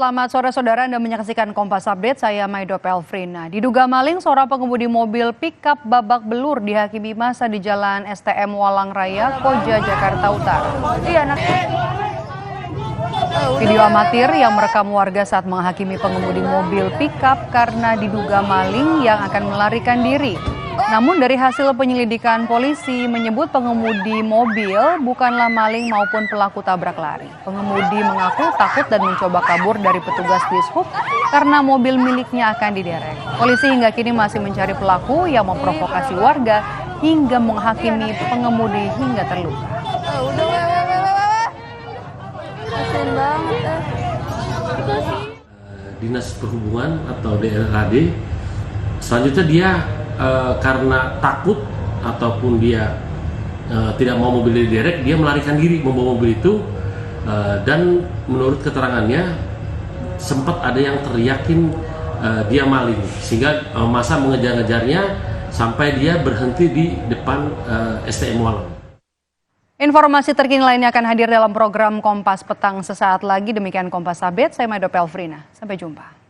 Selamat sore saudara, Anda menyaksikan Kompas Update, saya Maido Pelfrina. Diduga maling, seorang pengemudi mobil pickup babak belur dihakimi massa di Jalan STM Walang Raya, Koja, Jakarta Utara. Video amatir yang merekam warga saat menghakimi pengemudi mobil pickup karena diduga maling yang akan melarikan diri. Namun dari hasil penyelidikan polisi menyebut pengemudi mobil bukanlah maling maupun pelaku tabrak lari. Pengemudi mengaku takut dan mencoba kabur dari petugas dishub karena mobil miliknya akan diderek. Polisi hingga kini masih mencari pelaku yang memprovokasi warga hingga menghakimi pengemudi hingga terluka. Dinas Perhubungan atau DLHD selanjutnya dia karena takut ataupun dia tidak mau mobil diderek, dia melarikan diri membawa mobil itu, dan menurut keterangannya sempat ada yang teriakin dia maling, sehingga massa mengejar-ngejarnya sampai dia berhenti di depan STM Walang. Informasi terkini lainnya akan hadir dalam program Kompas Petang sesaat lagi. Demikian Kompas Update, saya Maido Pelfrina. Sampai jumpa.